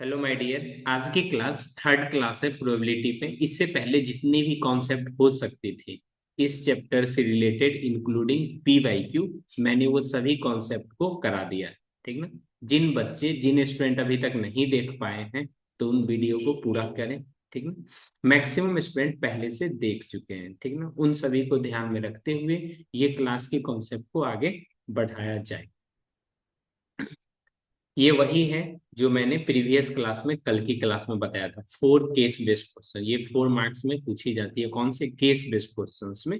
Hello my dear. आज की class third class है प्रोबेबिलिटी पे। इससे पहले जितनी भी कॉन्सेप्ट हो सकती थी इस चैप्टर से related including P Y Q, मैंने वो सभी कॉन्सेप्ट को करा दिया है। ठीक ना। जिन स्टूडेंट अभी तक नहीं देख पाए हैं तो उन वीडियो को पूरा करें। ठीक ना। मैक्सिमम स्टूडेंट पहले से देख चुके हैं। ठीक ना। उन सभी को ध्यान में रखते हुए ये क्लास के कॉन्सेप्ट को आगे बढ़ाया जाए। ये वही है जो मैंने प्रीवियस क्लास में, कल की क्लास में बताया था। 4 केस बेस्ड क्वेश्चन, ये 4 मार्क्स में पूछी जाती है। कौन से केस बेस्ड क्वेश्चंस में?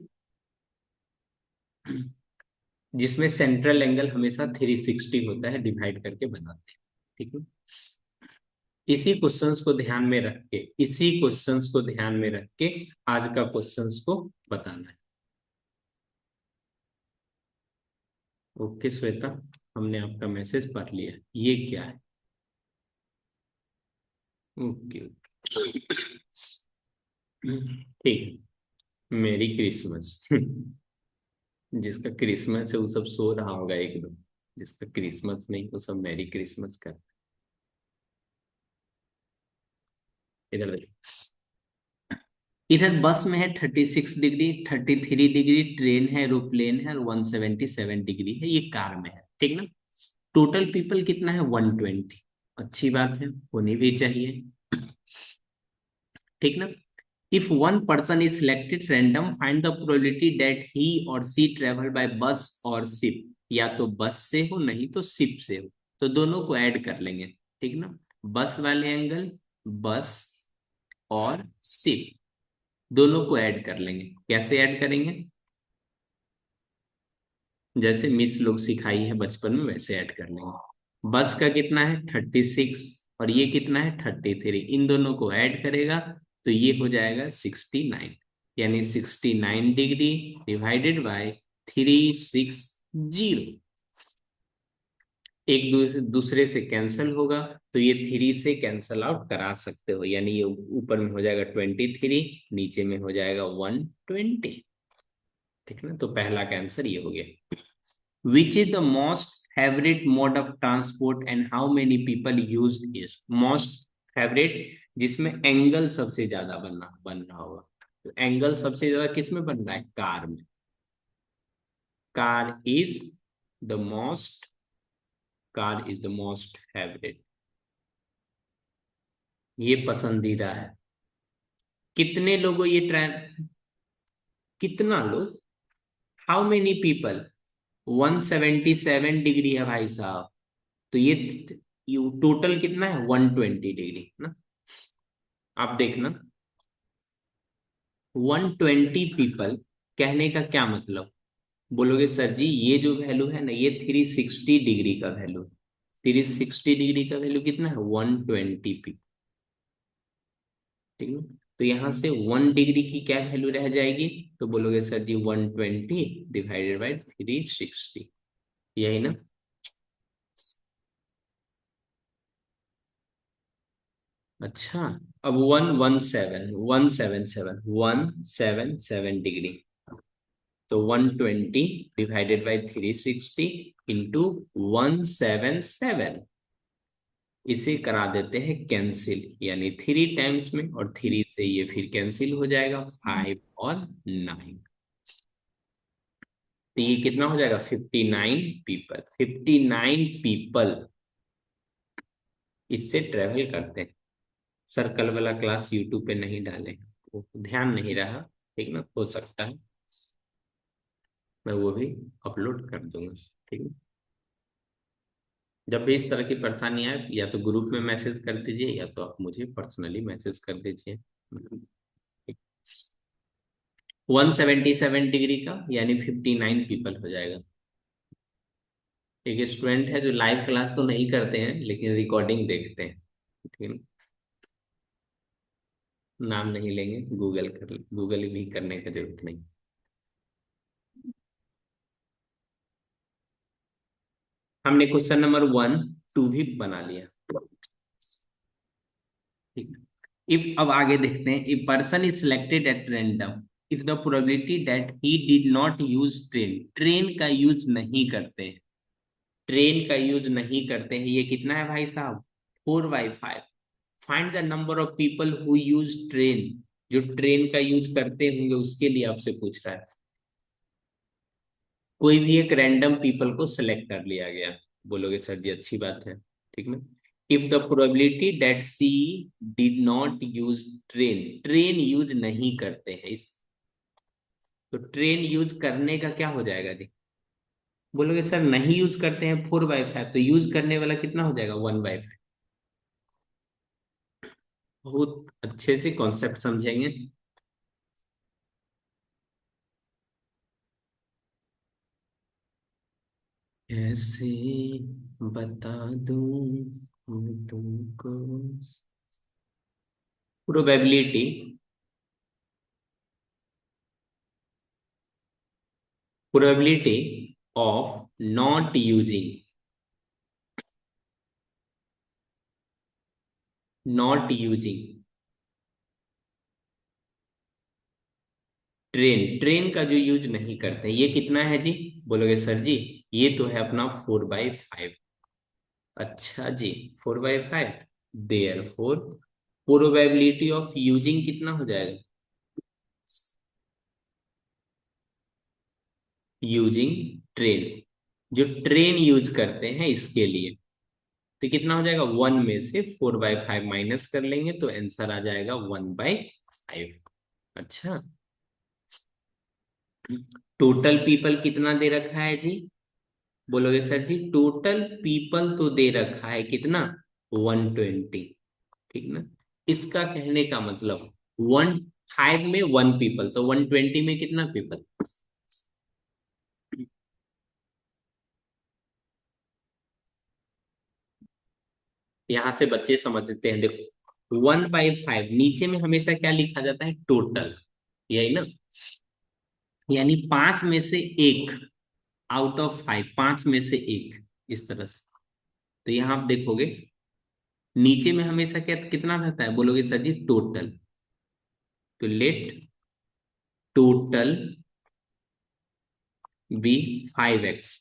जिसमें सेंट्रल एंगल हमेशा 360 होता है, डिवाइड करके बनाते हैं। ठीक है। इसी क्वेश्चंस को ध्यान में रख के आज का क्वेश्चंस को बताना है। ओके श्वेता, हमने आपका मैसेज पढ़ लिया। ये क्या है? Okay okay. ठीक है। मेरी क्रिसमस। जिसका क्रिसमस है वो सब सो रहा होगा एकदम। जिसका क्रिसमस नहीं वो सब मैरी क्रिसमस कर। इधर देखो। इधर बस में है 36 डिग्री, 33 डिग्री ट्रेन है, एरोप्लेन है, और 177 डिग्री है, ये कार में है। ठीक ना। टोटल पीपल कितना है? 120। अच्छी बात है, होनी भी चाहिए। ठीक ना। If one person is selected random, find the probability that he और सी ट्रेवल बाय बस और शिप। या तो बस से हो, नहीं तो शिप से हो। तो दोनों को ऐड कर लेंगे। ठीक ना। बस वाले एंगल, बस और शिप, दोनों को ऐड कर लेंगे। कैसे ऐड करेंगे? जैसे मिस लोग सिखाई है बचपन में वैसे ऐड कर लेंगे। बस का कितना है? 36, और ये कितना है? 33। इन दोनों को ऐड करेगा तो ये हो जाएगा 69। यानी 69 डिग्री डिवाइडेड बाय 360। एक दूसरे से कैंसिल होगा तो ये 3 से कैंसिल आउट करा सकते हो। यानी ये ऊपर में हो जाएगा 23, नीचे में हो जाएगा 120। ठीक ना। तो पहला का आंसर ये हो गया। Which is the most favourite mode of transport and how many people use it? Most favourite, जिसमें एंगल सबसे ज्यादा बन रहा होगा। तो एंगल सबसे ज्यादा किस में बन रहा है? कार में। Car is the most car is the most favourite, ये पसंदीदा है। कितने लोगों ये ट्रेन, कितना लोग, हाउ मेनी पीपल? 177 डिग्री है भाई साहब। तो ये टोटल कितना है? 120 डिग्री ना। आप देखना, 120 पीपल कहने का क्या मतलब? बोलोगे सर जी ये जो वैल्यू है ना, ये 360 डिग्री का वैल्यू। 360 डिग्री का वैल्यू कितना है? 120 पीपल। ठीक है। तो यहां से 1 डिग्री की क्या वैल्यू रह जाएगी? तो बोलोगे सर जी 120 डिवाइडेड बाई 360, यही ना। अच्छा, अब 117 तो 120 डिवाइडेड बाई 360 इंटू 177, इसे करा देते हैं कैंसिल। यानी 3 टाइम्स में, और 3 से ये फिर कैंसिल हो जाएगा, 5 और 9। तो ये कितना हो जाएगा? 59 पीपल। 59 पीपल इससे ट्रेवल करते हैं। सर्कल वाला क्लास यूट्यूब पे नहीं डाले, वो ध्यान नहीं रहा। ठीक ना। हो सकता है मैं वो भी अपलोड कर दूंगा। ठीक है। जब भी इस तरह की परेशानी आए, या तो ग्रुप में मैसेज कर दीजिए या तो आप मुझे पर्सनली मैसेज कर दीजिए। 177 डिग्री का यानी 59 पीपल हो जाएगा। एक स्टूडेंट है जो लाइव क्लास तो नहीं करते हैं लेकिन रिकॉर्डिंग देखते हैं। ठीक है। नाम नहीं लेंगे, गूगल भी करने का जरूरत नहीं। हमने क्वेश्चन नंबर 1 2 भी बना लिया। ठीक है। इफ, अब आगे देखते हैं। If person is selected at random, if the probability that he did not use train, train का यूज नहीं करते हैं, ट्रेन का यूज नहीं करते हैं, ये कितना है भाई साहब? 4/5। Find the number of people who use train. जो ट्रेन का यूज करते होंगे उसके लिए आपसे पूछ रहा है। कोई भी एक रैंडम पीपल को सिलेक्ट कर लिया गया। बोलोगे सर जी अच्छी बात है, ठीक ना। If the probability that she did not use train, train use नहीं करते हैं इस, तो ट्रेन यूज करने का क्या हो जाएगा जी। बोलोगे सर नहीं यूज करते हैं 4/5, तो यूज करने वाला कितना हो जाएगा 1/5। बहुत अच्छे से कॉन्सेप्ट समझेंगे। कैसे बता दूं मैं तुमको। Probability, probability of not using, not using train, train का जो यूज नहीं करते ये कितना है जी। बोलोगे सर जी ये तो है अपना 4/5। अच्छा जी 4/5, therefore probability of using कितना हो जाएगा। यूजिंग ट्रेन, जो ट्रेन यूज करते हैं इसके लिए, तो कितना हो जाएगा 1 में से 4/5 माइनस कर लेंगे तो आंसर आ जाएगा 1/5। अच्छा, टोटल पीपल कितना दे रखा है जी। बोलोगे सर जी टोटल पीपल तो दे रखा है कितना 120, ठीक ना। इसका कहने का मतलब 1/5 में 1 पीपल, तो 120 में कितना पीपल। यहां से बच्चे समझते हैं, देखो 1/5 नीचे में हमेशा क्या लिखा जाता है टोटल, यही ना। यानी 5 में से 1, आउट ऑफ 5, 5 में से 1, इस तरह से। तो यहां आप देखोगे नीचे में हमेशा क्या कितना रहता है। बोलोगे सर जी टोटल, तो let total be 5x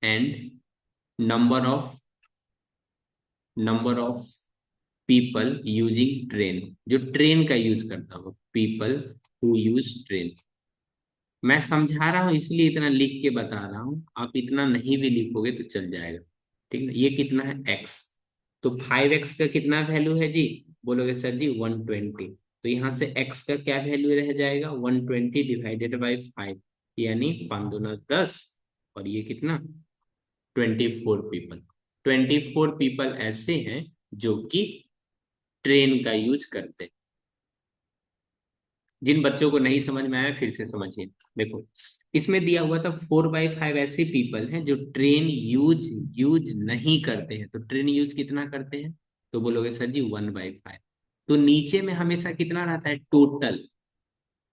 and number of, number of people using train, जो ट्रेन का यूज करता हो, पीपल हु यूज ट्रेन। मैं समझा रहा हूं इसलिए इतना लिख के बता रहा हूं, आप इतना नहीं भी लिखोगे तो चल जाएगा, ठीक है। ये कितना है x, तो 5x का कितना वैल्यू है जी। बोलोगे सर जी 120, तो यहां से x का क्या वैल्यू रह जाएगा 120 डिवाइडेड बाई 5, यानी 5 दूना 10, और ये कितना 24 पीपल। 24 पीपल ऐसे हैं जो कि ट्रेन का यूज करते हैं। जिन बच्चों को नहीं समझ में आया फिर से समझिए। देखो इसमें दिया हुआ था 4/5 ऐसे पीपल हैं जो ट्रेन यूज यूज नहीं करते हैं, तो ट्रेन यूज कितना करते हैं। तो बोलोगे सर जी 1/5। तो नीचे में हमेशा कितना रहता है टोटल,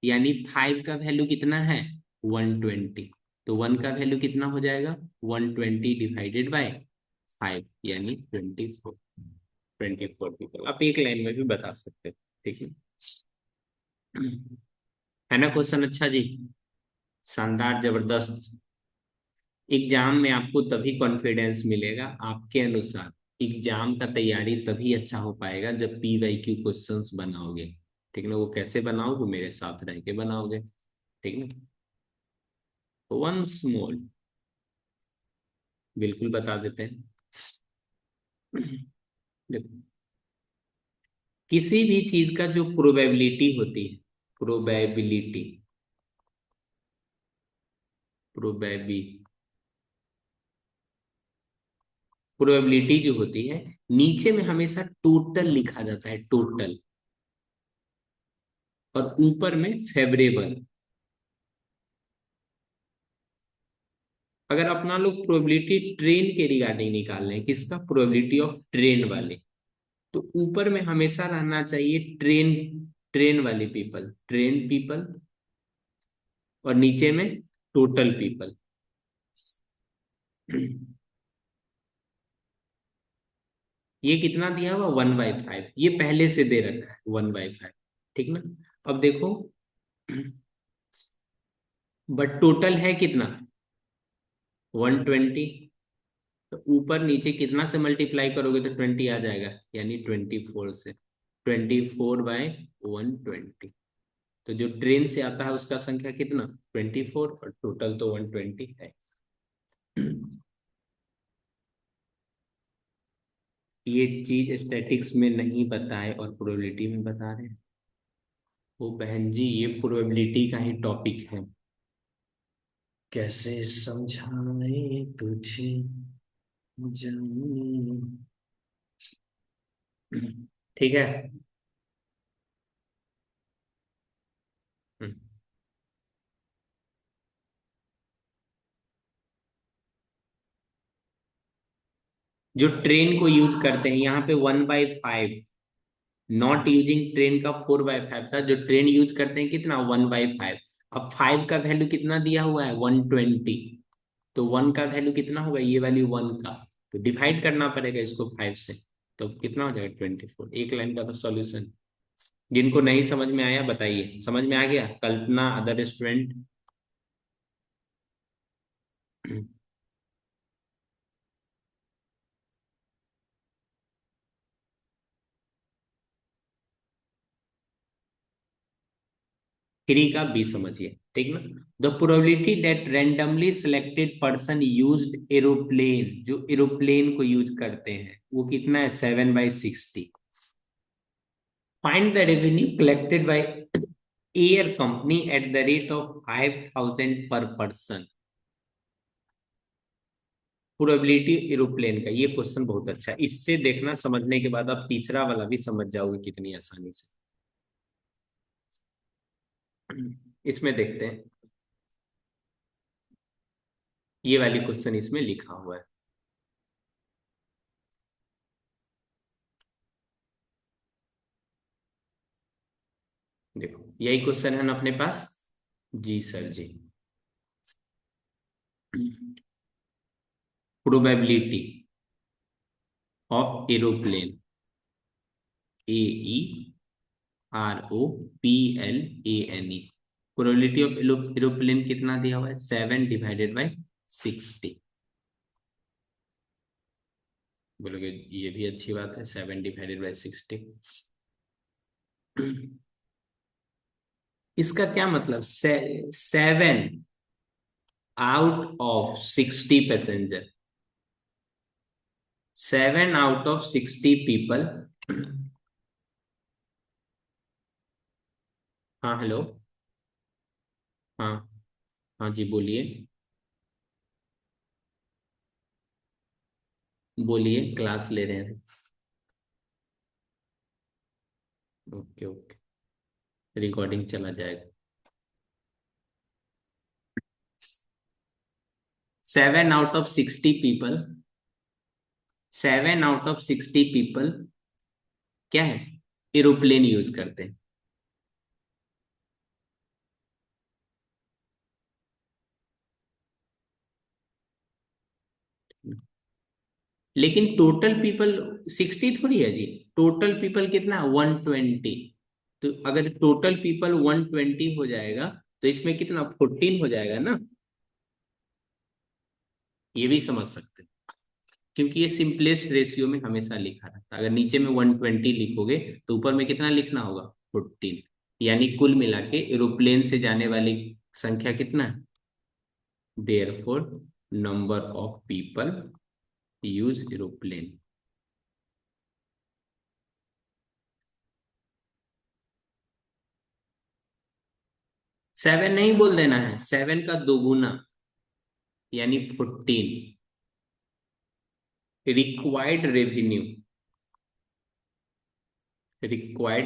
यानी 5 का वैल्यू कितना है 120, तो 1 का वैल्यू कितना हो जाएगा 120 डिवाइडेड बाय 5, यानी 24 पीपल। आप एक लाइन में भी बता सकते हो, ठीक है। है ना क्वेश्चन अच्छा जी, शानदार जबरदस्त। एग्जाम में आपको तभी कॉन्फिडेंस मिलेगा आपके अनुसार। एग्जाम का तैयारी तभी अच्छा हो पाएगा जब PYQ क्वेश्चंस बनाओगे, ठीक ना। वो कैसे बनाओगे, मेरे साथ रह के बनाओगे, ठीक ना। वंस मोर बिल्कुल बता देते हैं। देखो किसी भी चीज का जो प्रोबेबिलिटी होती है, प्रोबेबिलिटी, प्रोबेबी प्रोबेबिलिटी जो होती है नीचे में हमेशा टोटल लिखा जाता है, टोटल, और ऊपर में फेवरेबल। अगर अपना लोग प्रोबेबिलिटी ट्रेन के रिगार्डिंग निकाल लें, किसका प्रोबेबिलिटी ऑफ ट्रेन वाले, तो ऊपर में हमेशा रहना चाहिए ट्रेन, ट्रेन वाले पीपल, ट्रेन पीपल, और नीचे में टोटल पीपल। ये कितना दिया हुआ 1/5, ये पहले से दे रखा है 1/5, ठीक ना। अब देखो बट टोटल है कितना 120, तो ऊपर नीचे कितना से मल्टीप्लाई करोगे तो 20 आ जाएगा, यानी 24 से। 24/120। तो जो ट्रेन से आता है उसका संख्या कितना, 24, और टोटल तो 120 है। ये चीज स्टैटिक्स में नहीं बताए और प्रोबेबिलिटी में बता रहे हैं। वो बहन जी, ये प्रोबेबिलिटी का ही टॉपिक है। कैसे समझाए तुझे जाने। ठीक है। जो ट्रेन को यूज करते हैं यहाँ पे 1/5, नॉट यूजिंग ट्रेन का 4/5 था। जो ट्रेन यूज करते हैं कितना, 1/5। अब 5 का वैल्यू कितना दिया हुआ है, 120। तो 1 का वैल्यू कितना होगा, ये वैल्यू 1 का। तो डिवाइड करना पड़ेगा इसको 5 से। तो कितना हो जाएगा, 24। एक लाइन का तो सॉल्यूशन। जिनको नहीं समझ में आया बताइए, समझ में आ गया, कल्पना, अदर स्टूडेंट। थ्री का बी समझिए, ठीक ना। The probability that randomly selected person used aeroplane, जो एरोप्लेन को यूज करते हैं वो कितना है, 7/60। Find the revenue collected by air company at the rate of 5,000 पर पर्सन। प्रोबेबिलिटी एरोप्लेन का ये क्वेश्चन बहुत अच्छा है, इससे देखना समझने के बाद आप तीसरा वाला भी समझ जाओगे कितनी आसानी से। इसमें देखते हैं, ये वाली क्वेश्चन इसमें लिखा हुआ है। देखो यही क्वेश्चन है ना अपने पास। जी सर जी। Probability of aeroplane, AEROPLANE। Probability of aeroplane कितना दिया हुआ है, 7/60। बोलोगे ये भी अच्छी बात है, 7/60। इसका क्या मतलब, 7 out of 60 passenger, 7 out of 60 people. हाँ हेलो। हाँ। हाँ जी बोलिए। बोलिए, क्लास ले रहे हैं। ओके ओके, रिकॉर्डिंग चला जाएगा। 7 out of 60 people, 7 out of 60 people क्या है, एरोप्लेन यूज करते हैं। लेकिन टोटल पीपल 60 थोड़ी है जी। टोटल पीपल कितना, 120। तो अगर टोटल पीपल 120 हो जाएगा तो इसमें कितना, 14 हो जाएगा ना। ये भी समझ सकते हैं, क्योंकि ये सिंपलेस्ट रेशियो में हमेशा लिखा रहता है। अगर नीचे में 120 लिखोगे तो ऊपर में कितना लिखना होगा, 14। यानी कुल मिला के एरोप्लेन से जाने वाली संख्या कितना है, therefore number of people use aeroplane. 7 नहीं बोल देना है, 7 का दोगुना यानी 14। रिक्वायर्ड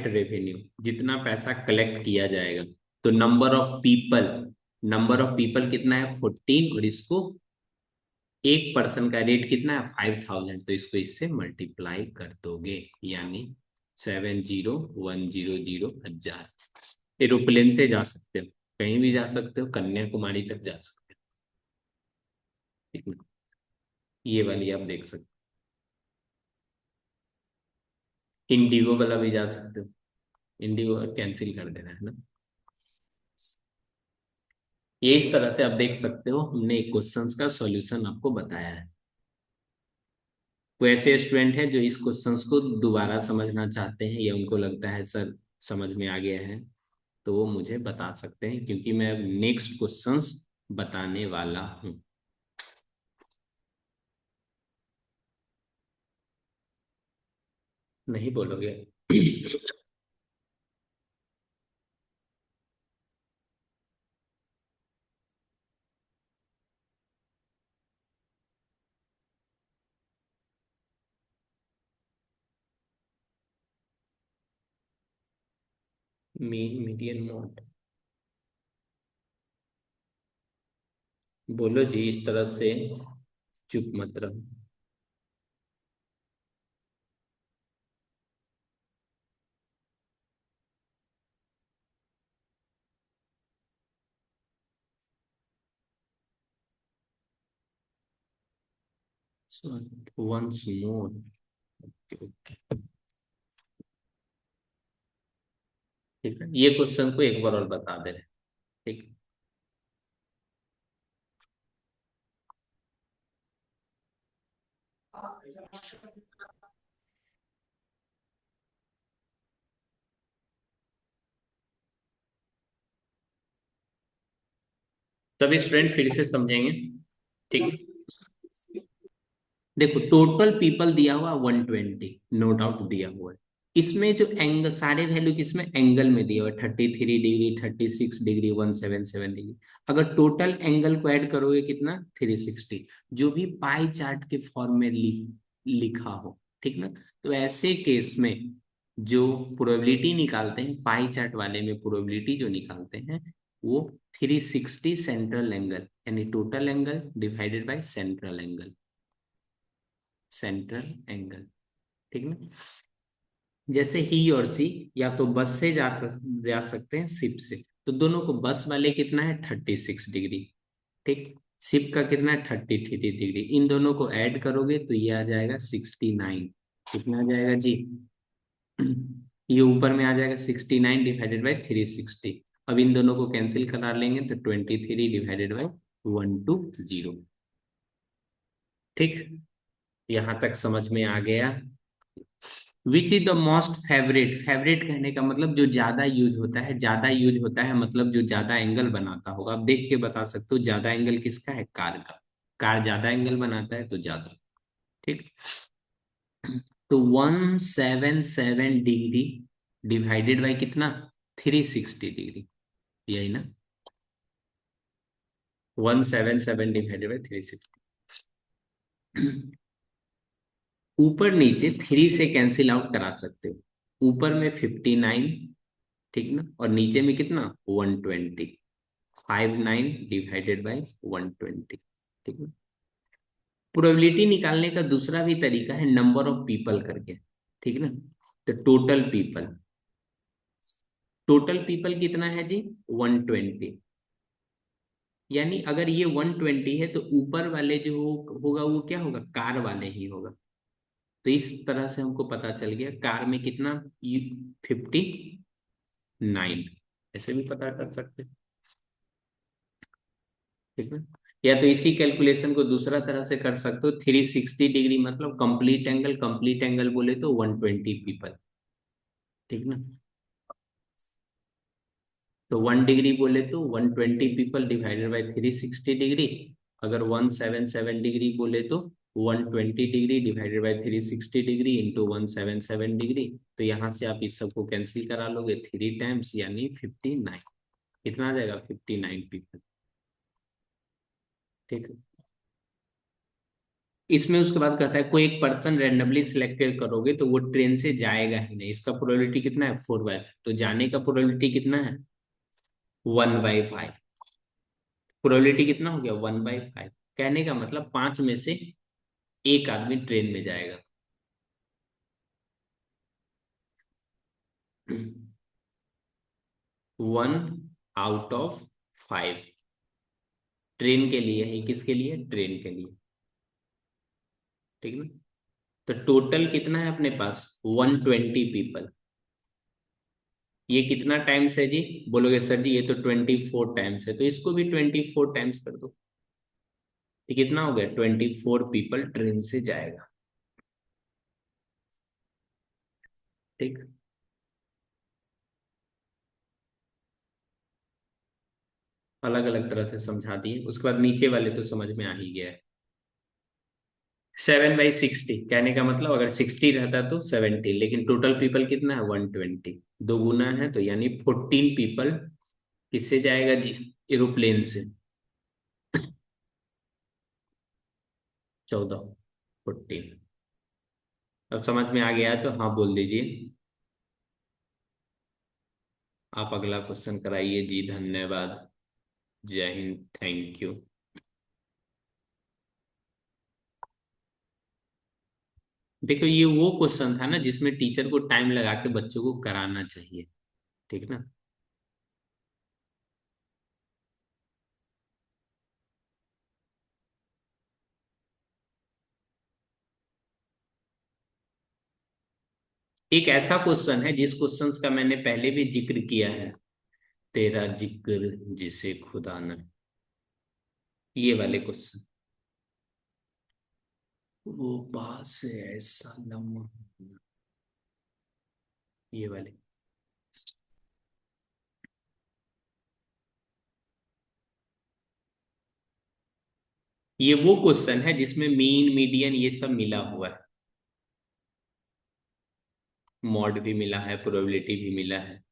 रेवेन्यू जितना पैसा कलेक्ट किया जाएगा, तो नंबर ऑफ पीपल कितना है, 14। और इसको एक पर्सन का रेट कितना है, 5,000। तो इसको इससे मल्टीप्लाई कर दोगे, यानी 70,100,000। एरोप्लेन से जा सकते हो, कहीं भी जा सकते हो, कन्याकुमारी तक जा सकते हो, ठीक है? ये वाली आप देख सकते हो, इंडिगो वाला भी जा सकते हो। इंडिगो कैंसिल कर देना है ना। ये इस तरह से आप देख सकते हो, हमने एक क्वेश्चंस का सॉल्यूशन आपको बताया है। कोई ऐसे स्टूडेंट है जो इस क्वेश्चंस को दोबारा समझना चाहते हैं या उनको लगता है सर समझ में आ गया है, तो वो मुझे बता सकते हैं, क्योंकि मैं नेक्स्ट क्वेश्चंस बताने वाला हूँ। नहीं बोलोगे? Mean median mode? बोलो जी, इस तरह से चुप मत रहो। Once more. ठीक है, ये क्वेश्चन को एक बार और बता दे रहे हैं। ठीक। सभी स्टूडेंट फिर से समझेंगे। ठीक। देखो, टोटल पीपल दिया हुआ 120, नो डाउट दिया हुआ है। इसमें जो एंगल, सारे वैल्यू किसमें, एंगल में दिया हुआ है, 33 डिग्री, 36 डिग्री, 177 डिग्री। अगर टोटल एंगल को ऐड करोगे कितना, 360, जो भी पाई चार्ट के फॉर्म में लिखा हो। ठीक ना? तो ऐसे केस में जो प्रोबेबिलिटी निकालते हैं पाई चार्ट वाले में, प्रोबेबिलिटी जो निकालते हैं वो 360 सेंट्रल एंगल, यानी total angle divided by central angle, central angle. ठीक ना? जैसे ही और सी या तो बस से जा सकते हैं, शिप से। तो दोनों को, बस वाले कितना है, 36 डिग्री। ठीक। शिप का कितना है, 33 डिग्री। इन दोनों को ऐड करोगे तो ये आ जाएगा 69। कितना आ जाएगा जी? ये ऊपर में आ जाएगा 69 डिवाइडेड बाई 360। अब इन दोनों को कैंसिल करा लेंगे तो 23 डिवाइडेड बाई 120। ठीक। यहां तक समझ में आ गया? Which is the most favourite, favourite कहने का मतलब जो ज्यादा यूज होता है, ज्यादा यूज होता है मतलब जो ज्यादा एंगल बनाता होगा। आप देख के बता सकते हो ज्यादा एंगल किसका है, कार का। कार ज्यादा एंगल बनाता है तो ज्यादा। ठीक। तो 177 डिग्री डिवाइडेड बाई कितना, 360 डिग्री, यही ना? 177 डिवाइडेड बाई 360। ऊपर नीचे थ्री से कैंसिल आउट करा सकते हो। ऊपर में 59, ठीक ना, और नीचे में कितना, 120। 59 डिवाइडेड बाई 120। ठीक है। प्रोबेबिलिटी निकालने का दूसरा भी तरीका है, नंबर ऑफ पीपल करके। ठीक ना? तो टोटल पीपल, टोटल पीपल कितना है जी, 120। यानी अगर ये 120 है तो ऊपर वाले जो होगा वो क्या होगा, कार वाले ही होगा। तो इस तरह से हमको पता चल गया कार में कितना, 59। ऐसे भी पता कर सकते हैं। ठीक है। या तो इसी कैलकुलेशन को दूसरा तरह से कर सकते हो, 360 डिग्री मतलब कंप्लीट एंगल, कंप्लीट एंगल बोले तो 120 पीपल। ठीक ना? तो 1 डिग्री बोले तो 120 पीपल डिवाइडेड बाई 360 डिग्री। अगर 177 डिग्री बोले तो 120 degree divided by 360 degree into 177 degree. तो यहाँ से आप इस सबको कैंसिल करा लोगे, 3 टाइम्स यानी 59। कितना आ जाएगा, 59 पीपल। ठीक है। इसमें उसके बाद कहता है कोई एक पर्सन रेंडमली सिलेक्ट करोगे तो वो ट्रेन से जाएगा ही नहीं। इसका प्रोबेबिलिटी कितना है, 4/5। तो जाने का प्रोबेबिलिटी कितना है, 1/5। प्रोबेबिलिटी कितना हो गया, 1/5। कहने का मतलब 5 में से एक आदमी ट्रेन में जाएगा। 1/5 ट्रेन के लिए है, किसके लिए, ट्रेन के लिए। ठीक है ना? तो टोटल कितना है अपने पास, 120 पीपल। ये कितना टाइम्स है जी, बोलोगे सर जी ये तो 24 टाइम्स है, तो इसको भी 24 टाइम्स कर दो। ये कितना हो गया, 24 पीपल ट्रेन से जाएगा। ठीक, अलग अलग तरह से समझा दिए, उसके बाद नीचे वाले तो समझ में आ ही गया है। 7/60 कहने का मतलब अगर 60 रहता तो 70, लेकिन टोटल पीपल कितना है 120, दो गुना है तो यानी 14 पीपल किससे जाएगा जी, एरोप्लेन से। 14, 14। अब समझ में आ गया है तो हाँ बोल दीजिए। आप अगला क्वेश्चन कराइए जी, धन्यवाद, जय हिंद, थैंक यू। देखो ये वो क्वेश्चन था ना जिसमें टीचर को टाइम लगा के बच्चों को कराना चाहिए, ठीक ना। एक ऐसा क्वेश्चन है जिस क्वेश्चन का मैंने पहले भी जिक्र किया है, तेरा जिक्र जिसे खुदा न, ये वाले क्वेश्चन। वो पास से ऐसा लम्हा, ये वाले। ये वो क्वेश्चन है जिसमें मीन मीडियन ये सब मिला हुआ है, मॉड भी मिला है, प्रोबेबिलिटी भी मिला है।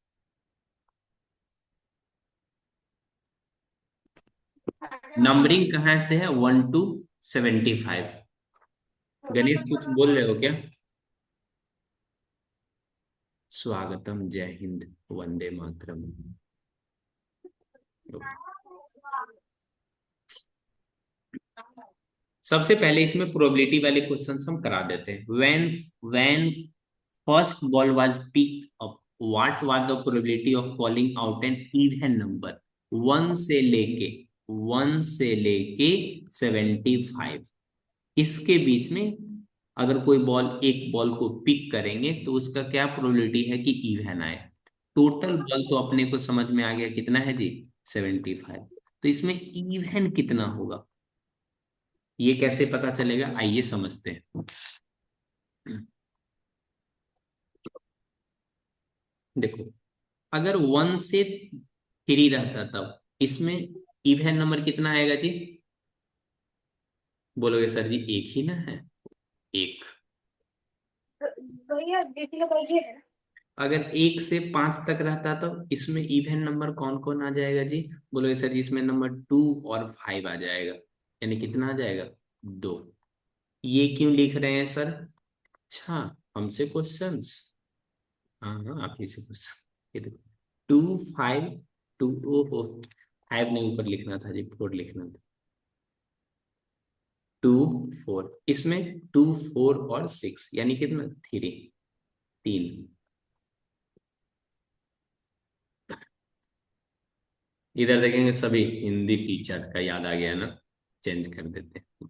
नंबरिंग कहाँ से है, 1 to 75। गणेश कुछ बोल रहे हो क्या। स्वागतम, जय हिंद, वंदे मातरम। सबसे पहले इसमें प्रोबेबिलिटी वाले क्वेश्चंस हम करा देते हैं। When first ball was picked up, what was the probability of calling out an even number, one से लेके वन से लेके 75, इसके बीच में अगर कोई बॉल, एक बॉल को पिक करेंगे तो उसका क्या प्रोबेबिलिटी है कि इवन आए। टोटल बॉल तो अपने को समझ में आ गया कितना है जी, 75। तो इसमें इवन कितना होगा, ये कैसे पता चलेगा, आइए समझते हैं। देखो, अगर 1 से 3 रहता तब इसमें इवन नंबर कितना आएगा जी, बोलोगे सर जी एक ही ना है, एक। भैया दीदी का बर्थडे है। अगर 1 से 5 तक रहता तो इसमें इवन नंबर कौन कौन आ जाएगा जी, बोलोगे सर जी इसमें नंबर 2 और 5 आ जाएगा, यानी कितना आ जाएगा, 2। ये क्यों लिख रहे हैं सर, अच्छा हमसे क्वेश्चंस, हाँ हाँ आप ही से क्वेश्चन, ये देखो 2, 5, 2, ओ 5 नहीं ऊपर लिखना था जी, 4 लिखना था। 2, 4, इसमें 2, 4 और 6 यानी कितना, 3, 3। इधर देखेंगे सभी हिंदी टीचर का याद आ गया ना, चेंज कर देते हैं।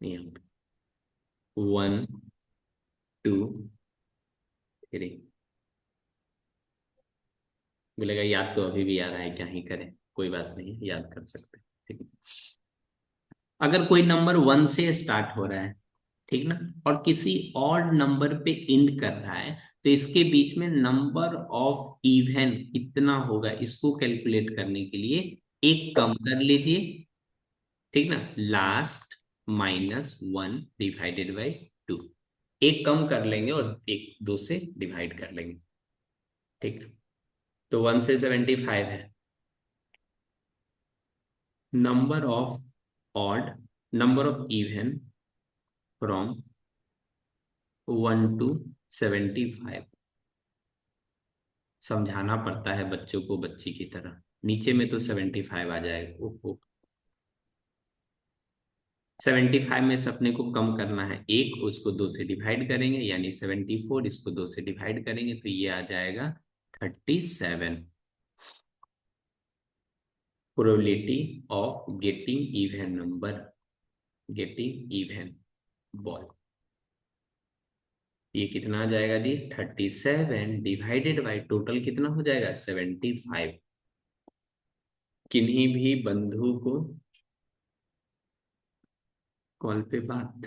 यहाँ पे 1, 2, 3, बोलेगा याद तो अभी भी आ रहा है, क्या ही करें, कोई बात नहीं, याद कर सकते हैं, ठीक है। अगर कोई नंबर 1 से स्टार्ट हो रहा है, ठीक ना, और किसी और नंबर पे एंड कर रहा है, तो इसके बीच में नंबर ऑफ इवन कितना होगा, इसको कैलकुलेट करने के लिए एक कम कर लीजिए, ठीक ना, लास्ट -1/2, एक कम कर लेंगे और एक 2 से डिवाइड कर लेंगे, ठीक। तो 1 से 75 है, number of odd, number of even from 1 to 75। समझाना पड़ता है बच्चों को बच्ची की तरह, नीचे में तो 75 आ जाएगा, ओहो। 75 में से अपने को कम करना है एक, उसको 2 से डिवाइड करेंगे यानी 74, इसको 2 से डिवाइड करेंगे तो ये आ जाएगा 37। Probability of getting even number, getting even ball, ये कितना आ जाएगा जी, 37 डिवाइडेड बाई टोटल कितना हो जाएगा, 75। किन्हीं भी बंधु को कॉल पे बात,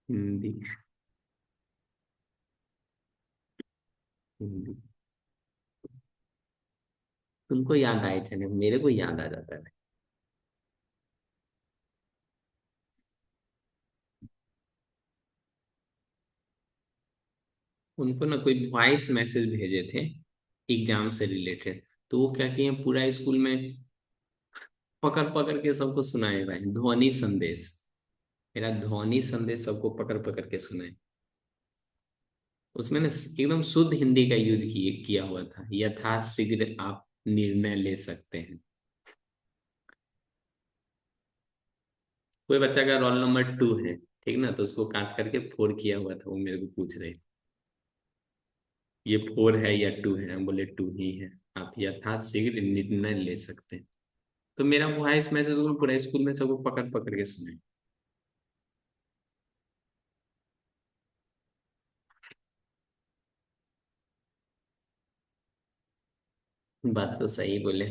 हिंदी, हिंदी। तुमको याद आए चले, मेरे को याद आ जाता है। उनको ना कोई वॉइस मैसेज भेजे थे एग्जाम से रिलेटेड, तो वो क्या किए पूरा स्कूल में पकड़ पकड़ के सबको सुनाए भाई, ध्वनि संदेश। मेरा ध्वनि संदेश सबको पकड़ पकड़ के सुनाए। उसमें ना एकदम शुद्ध हिंदी का यूज किए किया हुआ था, यथाशीघ्र आप निर्णय ले सकते हैं। कोई बच्चा का रोल नंबर 2 है, ठीक ना, तो उसको काट करके 4 किया हुआ था, वो मेरे को पूछ रहे ये 4 है या 2 है, हम बोले 2 ही है, आप यथाशीघ्र निर्णय ले सकते हैं। तो मेरा वॉइस मैसेज तो पूरा स्कूल में सबको पकड़ पकड़ के सुने। बात तो सही बोले।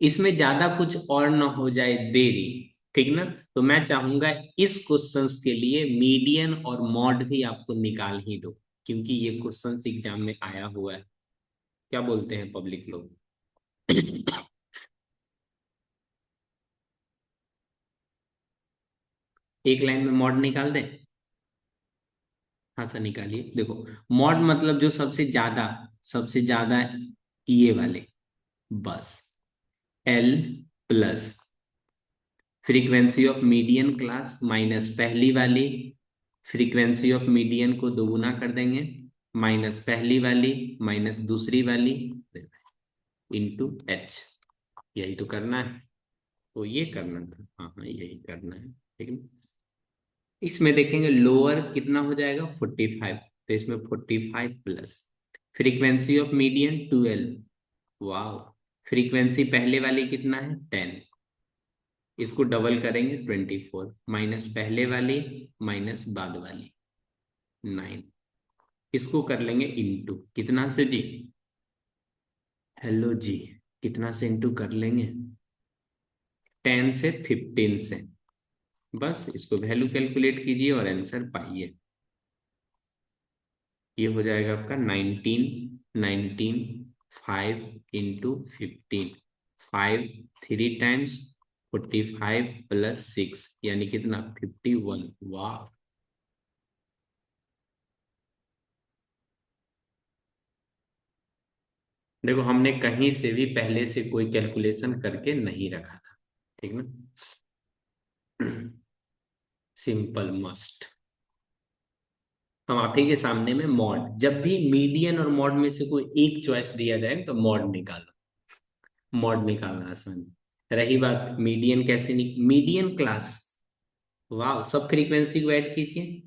इसमें ज्यादा कुछ और ना हो जाए देरी, ठीक ना, तो मैं चाहूंगा इस क्वेश्चंस के लिए मीडियन और मॉड भी आपको निकाल ही दो, क्योंकि ये क्वेश्चंस एग्जाम में आया हुआ है। क्या बोलते हैं पब्लिक लोग? एक लाइन में मॉड निकाल दें? हाँ सर निकालिए। देखो, मॉड मतलब जो सबसे ज्यादा ये वाले, बस L plus frequency of median class minus पहली वाली, फ्रीक्वेंसी ऑफ मीडियन को दोगुना कर देंगे, माइनस पहली वाली माइनस दूसरी वाली, इंटू एच। यही तो करना है। तो ये करना था, हाँ हाँ यही करना है, ठीक है। इसमें देखेंगे लोअर कितना हो जाएगा 45, तो इसमें 45 प्लस फ्रीक्वेंसी ऑफ मीडियन 12। वाह। फ्रीक्वेंसी पहले वाली कितना है 10, इसको डबल करेंगे 24, माइनस पहले वाली माइनस बाद वाली 9, इसको कर लेंगे इंटू कितना से जी? हेलो जी, कितना से इंटू कर लेंगे? 10 से 15 से। बस इसको वैल्यू कैलकुलेट कीजिए और आंसर पाइए। ये हो जाएगा आपका 19, 5 इंटू 15, 5 3 टाइम्स 45 प्लस 6, यानी कितना 51। वाह। देखो हमने कहीं से भी पहले से कोई कैलकुलेशन करके नहीं रखा था, ठीक ना। Simple must. हम आप ही के सामने में मॉड, जब भी मीडियन और मॉड में से कोई एक चॉइस दिया जाए तो मॉड निकालो। मॉड निकालना आसान है। रही बात मीडियन कैसे मीडियन क्लास, वाह, सब फ्रीक्वेंसी को ऐड कीजिए।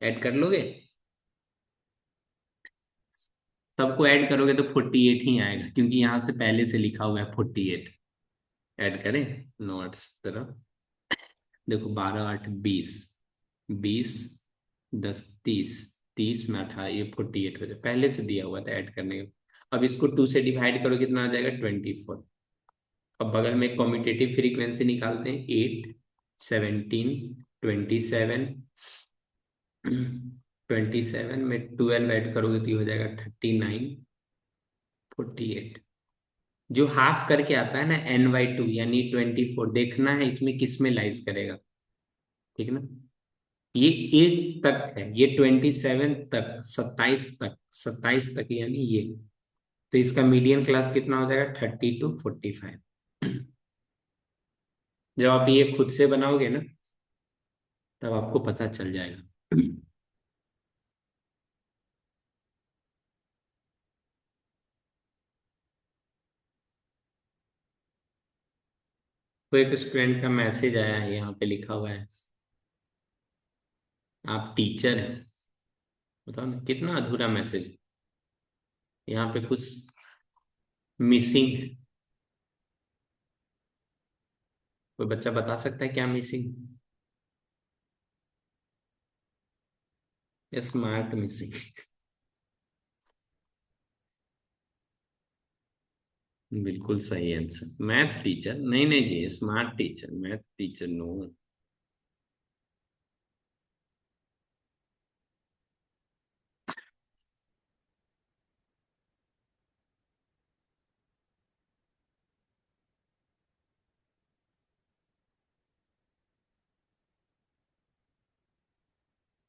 ऐड कर लोगे? सबको ऐड करोगे तो 48 ही आएगा, क्योंकि यहां से पहले से लिखा हुआ है 48। ऐड करें नोट्स तरफ। देखो 12 8 20, 20 10 30, 30 में 18, ये 48 हो जाए, पहले से दिया हुआ था ऐड करने का। अब इसको 2 से डिवाइड करो, कितना आ जाएगा 24। अब बगल में कॉम्यूटेटिव फ्रीक्वेंसी निकालते हैं, 8 17 27, 27 में 12 ऐड करोगे तो ये हो जाएगा 39 48। जो हाफ करके आता है ना n/2 यानी 24, देखना है इसमें किस में लाइज करेगा, ठीक है ना। ये 8 तक है, ये 27 तक, 27 तक यानी ये। तो इसका मीडियन क्लास कितना हो जाएगा 30 to 45। जब आप ये खुद से बनाओगे ना, तब आपको पता चल जाएगा। तो एक स्टूडेंट का मैसेज आया है, यहाँ पे लिखा हुआ है आप टीचर हैं। बताओ ना कितना अधूरा मैसेज। यहाँ पे कुछ मिसिंग है। कोई बच्चा बता सकता है क्या मिसिंग? Smart missing. बिल्कुल सही आंसर, मैथ टीचर नहीं, नहीं जी, smart teacher, math teacher no.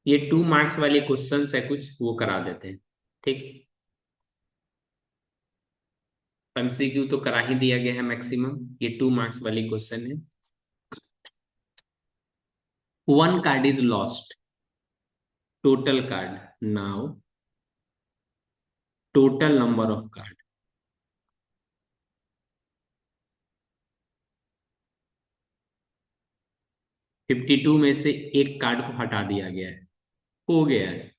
ये 2 मार्क्स वाले क्वेश्चन है, कुछ वो करा देते हैं। ठीक। एमसीक्यू तो करा ही दिया गया है मैक्सिमम, ये 2 मार्क्स वाली क्वेश्चन है। One card is lost, total card now, total number of card. 52 में से एक कार्ड को हटा दिया गया है, हो गया है।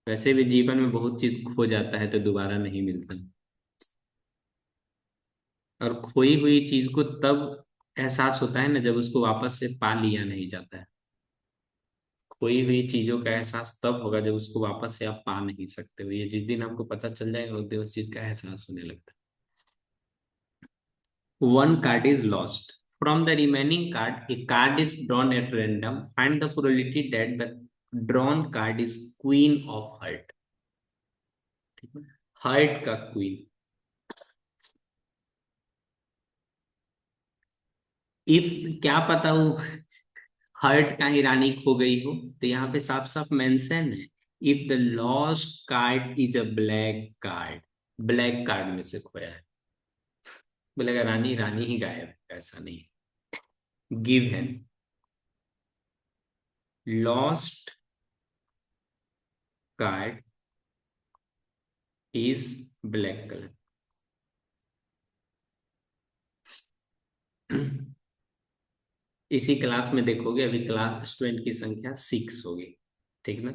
वैसे भी जीवन में बहुत चीज खो जाता है तो दोबारा नहीं मिलता, और खोई हुई चीज को तब एहसास होता है ना जब उसको वापस से पा लिया नहीं जाता है। खोई हुई चीजों का एहसास तब होगा जब उसको वापस से आप पा नहीं सकते हो, ये जिस दिन आपको पता चल जाएगा उस दिन उस चीज का एहसास होने लगता है। One card is lost, from the remaining card A card is drawn at random, find the probability that the drawn card is queen of heart. ठीक है, हार्ट का क्वीन। इफ, क्या पता वो हर्ट का ही रानी खो गई हो, तो यहाँ पे साफ साफ मेंशन है, if the lost card is a black card, black card में से खोया है। बोलेगा रानी, रानी ही गायब है, ऐसा नहीं। Given lost card is black colour. इसी क्लास में देखोगे अभी क्लास स्टूडेंट की संख्या 6 होगी। ठीक ना,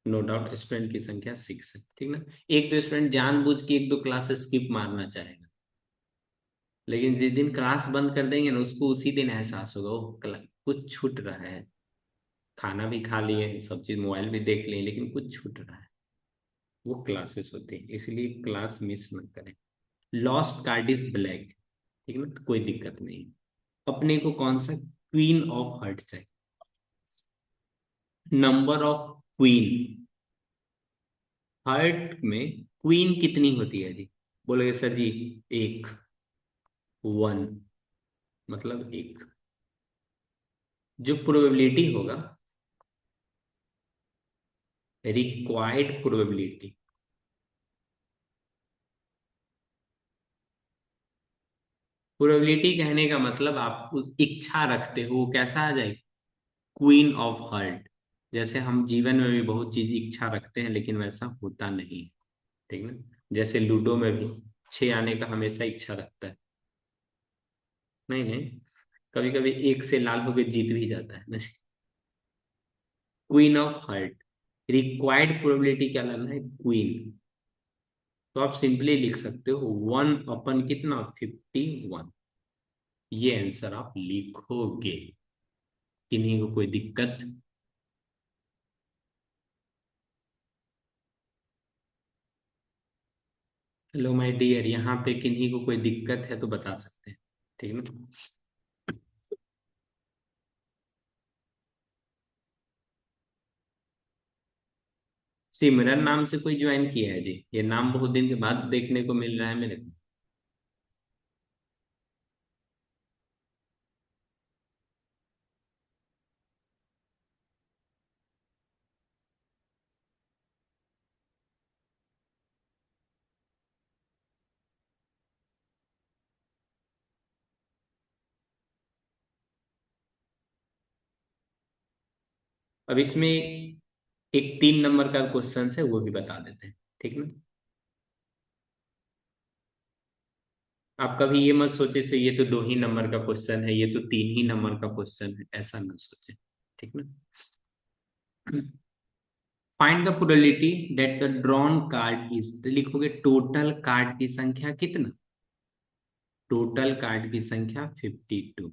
नो डाउट स्टूडेंट की संख्या 6 है। ठीक ना, एक तो स्टूडेंट जानबूझ के एक दो क्लास स्किप मारना चाहेगा, लेकिन जिस दिन क्लास बंद कर देंगे ना उसको उसी दिन एहसास होगा, ओ कुछ छूट रहा है। खाना भी खा लिए, सब चीज मोबाइल भी देख लिए, लेकिन कुछ छूट रहा है। वो क्लासेस होती है, इसलिए क्लास मिस न करें। लॉस्ट कार्ड इज ब्लैक, ठीक है ना, तो कोई दिक्कत नहीं। अपने को कौन सा क्वीन ऑफ हार्ट चाहिए, नंबर ऑफ क्वीन। हार्ट में क्वीन कितनी होती है जी? बोलोगे सर जी एक, वन, मतलब एक। जो प्रोबेबिलिटी होगा, रिक्वायर्ड प्रोबेबिलिटी, प्रोबेबिलिटी कहने का मतलब आप इच्छा रखते हो वो कैसा आ जाए, क्वीन ऑफ हार्ट। जैसे हम जीवन में भी बहुत चीज इच्छा रखते हैं लेकिन वैसा होता नहीं। ठीक ना, जैसे लूडो में भी 6 आने का हमेशा इच्छा रखता है, नहीं नहीं, कभी कभी एक से लाल होकर जीत भी जाता है ना। Queen of heart, required probability क्या लाना है, क्वीन। तो आप सिंपली लिख सकते हो 1 अपन कितना, 51। ये आंसर आप लिखोगे, किन्हीं को कोई दिक्कत? हेलो माय डियर, यहाँ पे किन्हीं को कोई दिक्कत है तो बता सकते हैं। ठीक है ना। सिमरन नाम से कोई ज्वाइन किया है जी? ये नाम बहुत दिन के बाद देखने को मिल रहा है मेरे को। अब इसमें एक 3 नंबर का क्वेश्चन है, वो भी बता देते हैं। ठीक ना, आप कभी ये मत सोचे से ये तो 2 ही नंबर का क्वेश्चन है, ये तो 3 ही नंबर का क्वेश्चन है, ऐसा ना सोचे। ठीक ना। Find the probability that the drawn card is, लिखोगे टोटल कार्ड की संख्या कितना, टोटल कार्ड की संख्या 52।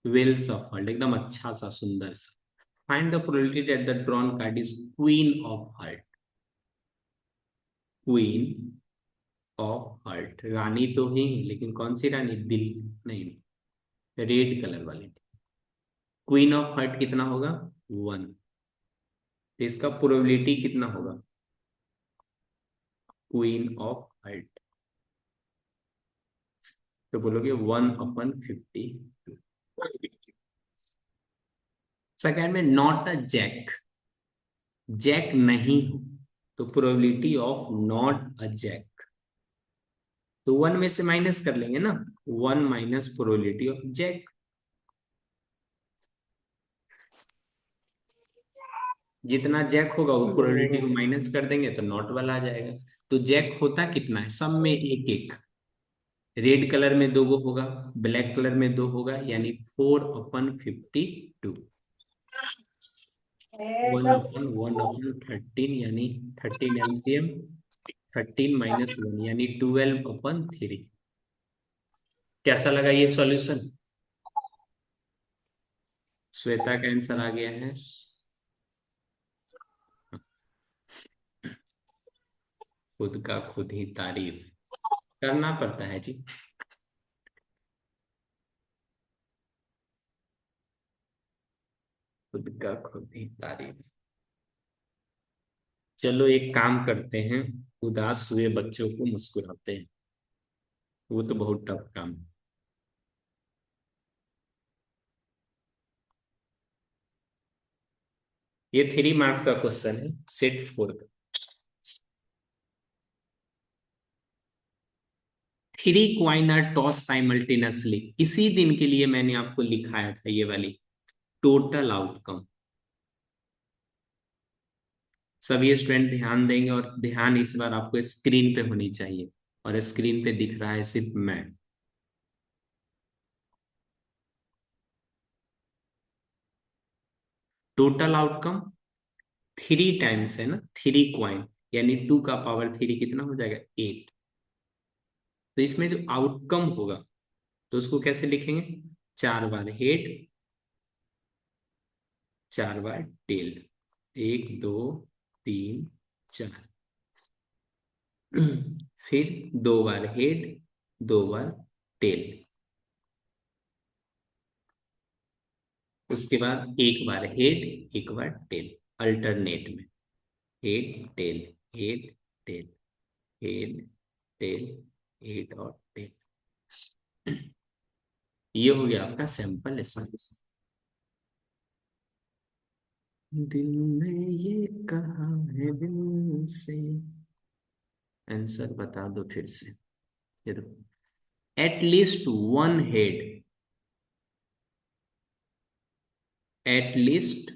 वेल सफल्ड, एकदम अच्छा सा सुंदर सा। Find the probability that the drawn card is queen of heart, queen of heart, रानी तो ही लेकिन कौन सी रानी, दिल नहीं, रेड कलर वाली। क्वीन ऑफ हार्ट कितना होगा, 1। इसका प्रोबेबिलिटी कितना होगा, क्वीन ऑफ हार्ट, तो बोलोगे 1/52। सेकंड में नॉट अ जैक, जैक नहीं हो, तो probability of not a jack, तो 1 में से माइनस कर लेंगे ना, 1 माइनस प्रोबेबिलिटी ऑफ जैक, जितना जैक होगा वो प्रोबेबिलिटी को माइनस कर देंगे तो नॉट वाला आ जाएगा। तो जैक होता कितना है, सब में एक एक, रेड कलर में दो गो होगा, ब्लैक कलर में दो होगा, यानी 4/52, 1/1/13, यानी 13 एलसीएम, 13 माइनस 1 यानी 12/3। कैसा लगा ये सॉल्यूशन? श्वेता का आंसर आ गया है, खुद का खुद ही तारीफ करना पड़ता है जी। खुद का खुद ही तारीफ। चलो एक काम करते हैं, उदास हुए बच्चों को मुस्कुराते हैं, वो तो बहुत टफ काम है। ये 3 मार्क्स का क्वेश्चन है, सेट 4 का। 3 कॉइन आर टॉस साइमल्टेनियसली, इसी दिन के लिए मैंने आपको लिखाया था ये वाली टोटल आउटकम। सभी स्टूडेंट ध्यान देंगे, और ध्यान इस बार आपको स्क्रीन पे होनी चाहिए, और स्क्रीन पे दिख रहा है सिर्फ मैं। टोटल आउटकम 3 टाइम्स है ना, 3 कॉइन, यानी 2 का पावर 3 कितना हो जाएगा, 8। तो इसमें जो आउटकम होगा, तो उसको कैसे लिखेंगे, 4 बार हेड, 4 बार टेल, 1 2 3 4, फिर 2 बार हेड, 2 बार टेल, उसके बाद 1 बार हेड, 1 बार टेल, अल्टरनेट में, head tail, head tail, head tail, head और टेल। ये हो गया आपका सैंपल एसएमएस। दिल ने ये कहा है दिल से, आंसर बता दो फिर से। ये देखो, at least one head, at least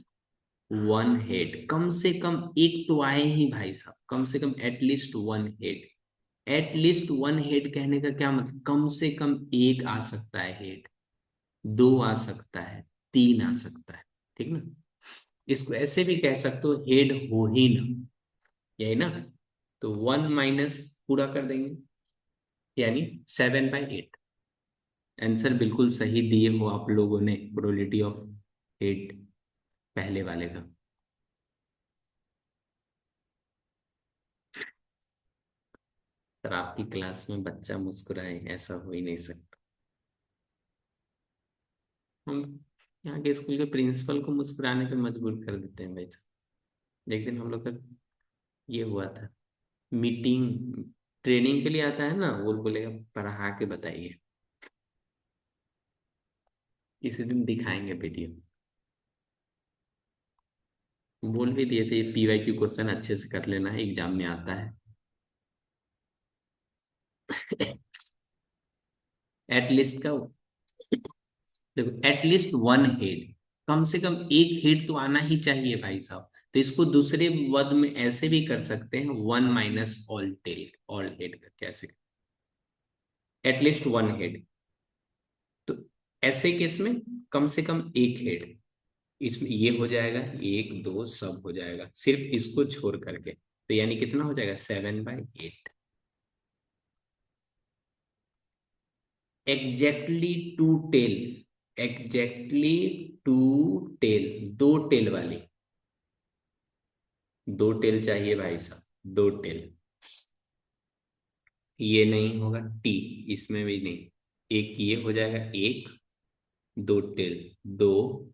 one head, कम से कम एक तो आए ही भाई साहब, कम से कम at least one head. At least one head कहने का क्या मतलब, कम से कम एक आ सकता है हेड, 2 आ सकता है, 3 आ सकता है, ठीक ना। इसको ऐसे भी कह सकते हो, हेड हो ही ना, यही ना। तो 1 माइनस पूरा कर देंगे, यानी 7/8। आंसर बिल्कुल सही दिए हो आप लोगों ने, प्रोबेबिलिटी ऑफ हेड पहले वाले का। सर आपकी क्लास में बच्चा मुस्कुराए, ऐसा हो ही नहीं सकता। हम यहाँ के स्कूल के प्रिंसिपल को मुस्कुराने पे मजबूर कर देते हैं भाई साहब। एक दिन हम लोग का ये हुआ था, मीटिंग, ट्रेनिंग के लिए आता है ना, वो बोलेगा पढ़ा के बताइए, इसी दिन दिखाएंगे वीडियो। बोल भी दिए थे ये पीवाईक्यू क्वेश्चन अच्छे से कर लेना है, एग्जाम में आता है। एटलीस्ट का देखो, एटलीस्ट वन हेड, कम से कम एक हेड तो आना ही चाहिए भाई साहब। तो इसको दूसरे पद में ऐसे भी कर सकते हैं, 1 minus all tail, all head का कैसे, एटलीस्ट वन हेड। तो ऐसे केस में कम से कम एक हेड, इसमें ये हो जाएगा, 1 2 सब हो जाएगा, सिर्फ इसको छोड़ करके, तो यानी कितना हो जाएगा, 7/8। Exactly two tail, exactly two tail, 2 tail वाली, 2 टेल चाहिए भाई साहब, 2 टेल। ये नहीं होगा, टी इसमें भी नहीं, एक ये हो जाएगा, 1 2 टेल, 2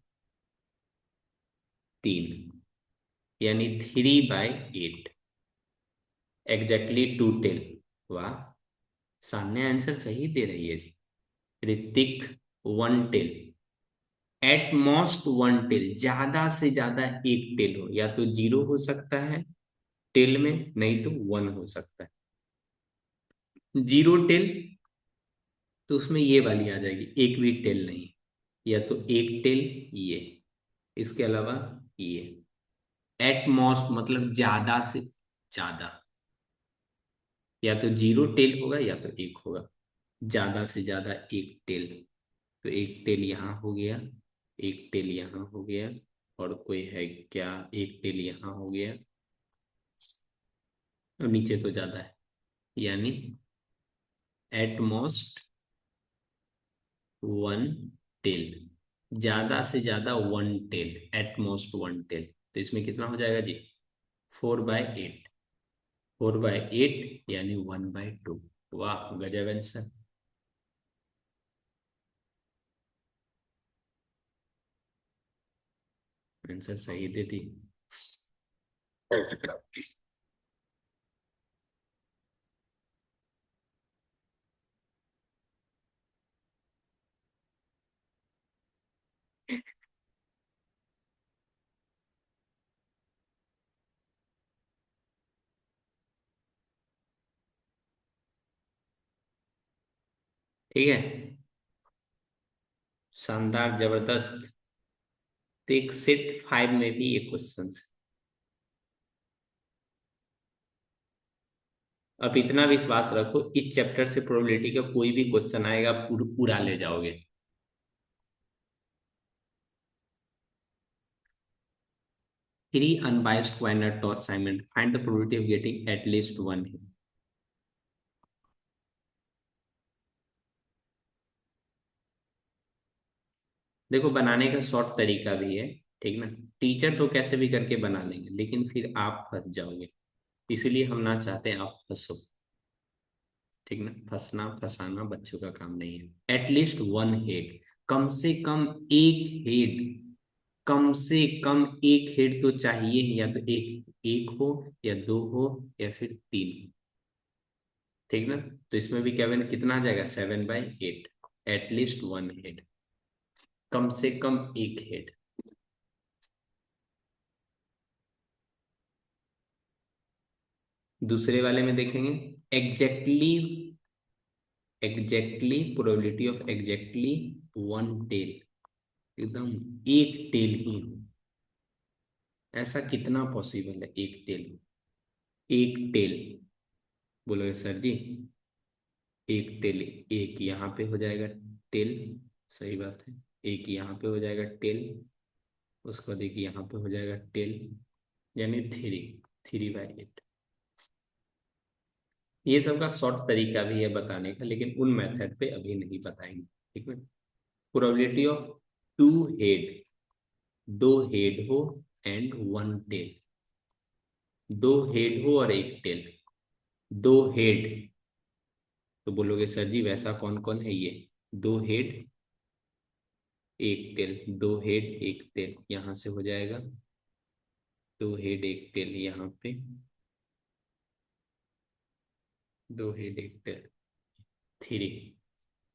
3, यानी 3/8, एग्जैक्टली 2 टेल। वाह, सामने आंसर सही दे रही है जी। Hrithik 1 tail, at most one tail, ज्यादा से ज्यादा एक टेल हो, या तो जीरो हो सकता है टेल में, नहीं तो वन हो सकता है। जीरो टेल तो उसमें ये वाली आ जाएगी, एक भी टेल नहीं, या तो एक टेल ये, इसके अलावा ये। एट मोस्ट मतलब ज्यादा से ज्यादा, या तो जीरो टेल होगा या तो एक होगा, ज्यादा से ज्यादा एक टेल। तो एक टेल यहाँ हो गया, एक टेल यहाँ हो गया, और कोई है क्या, एक टेल यहाँ हो गया, और नीचे तो ज्यादा है, यानी एट मोस्ट वन टेल, ज्यादा से ज्यादा one tail, at most one tail. तो इसमें कितना हो जाएगा जी, 4/8, 4/8 यानी 1/2। वाह गजब आंसर। आंसर सही दे दी। ठीक है, शानदार जबरदस्त। तो एक सेट 5 में भी ये क्वेश्चन। अब इतना विश्वास रखो, इस चैप्टर से प्रोबेबिलिटी का कोई भी क्वेश्चन आएगा पूरा ले जाओगे। Three unbiased coins are toss assignment, find the probability of getting at least one. देखो बनाने का शॉर्ट तरीका भी है, ठीक ना। टीचर तो कैसे भी करके बना लेंगे, लेकिन फिर आप फंस जाओगे, इसलिए हम ना चाहते हैं आप फंसो, ठीक ना। फंसना फंसाना बच्चों का काम नहीं है। एटलीस्ट वन हेड, कम से कम एक हेड, कम से कम एक हेड तो चाहिए ही, या तो एक एक हो, या दो हो, या फिर तीन हो, ठीक ना। तो इसमें भी केवन कितना आ जाएगा, 7/8, एटलीस्ट वन हेड, कम से कम एक हेड। दूसरे वाले में देखेंगे, exactly, exactly probability of exactly one tail, एकदम एक टेल ही हो, ऐसा कितना पॉसिबल है एक टेल हो। एक टेल बोलोगे सर जी, एक टेल, एक यहाँ पे हो जाएगा टेल, सही बात है, एक यहाँ पे हो जाएगा टेल, उसको देखिए यहाँ पे हो जाएगा टेल, यानी 3/8। ये सब का शॉर्ट तरीका भी है बताने का, लेकिन उन मेथड पे अभी नहीं बताएंगे, ठीक है। प्रोबेबिलिटी ऑफ टू हेड, दो हेड हो एंड वन टेल, दो हेड हो और एक टेल, दो हेड, तो बोलोगे सर जी वैसा कौन कौन है ये, दो हेड एक टेल, दो हेड एक टेल, यहां से हो जाएगा दो हेड एक टेल, यहाँ पे दो हेड एक टेल, थ्री,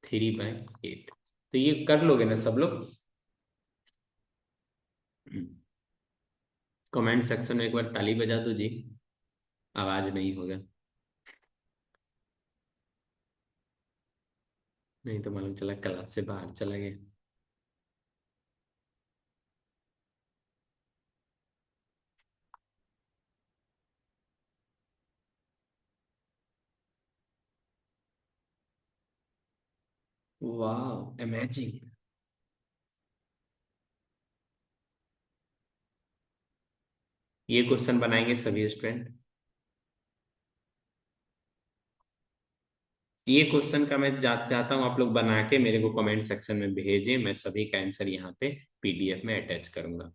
3/8। तो ये कर लोगे ना सब लोग। कमेंट सेक्शन में एक बार ताली बजा दो जी, आवाज नहीं होगा, नहीं तो मालूम चला क्लास से बाहर चला गया। वाह अमेजिंग। ये क्वेश्चन बनाएंगे सभी स्टूडेंट। ये क्वेश्चन का मैं चाहता हूँ आप लोग बना के मेरे को कमेंट सेक्शन में भेजें, मैं सभी का आंसर यहाँ पे पीडीएफ में अटैच करूंगा।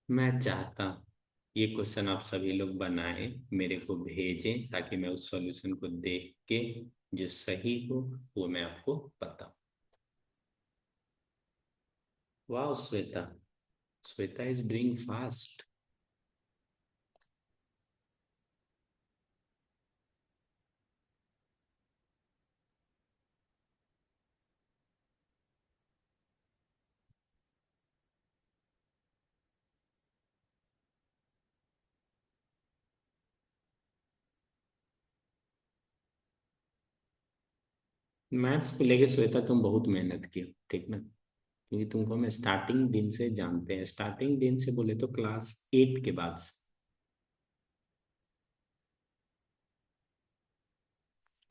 मैं चाहता हूँ ये क्वेश्चन आप सभी लोग बनाएं, मेरे को भेजें, ताकि मैं उस सॉल्यूशन को देख के जो सही हो वो मैं आपको बताऊं। वाह Shweta, Shweta is doing fast. Maths को लेके श्वेता तुम बहुत मेहनत की हो, ठीक ना, क्योंकि तुमको हम स्टार्टिंग दिन से जानते हैं, स्टार्टिंग दिन से बोले तो क्लास 8 के बाद से।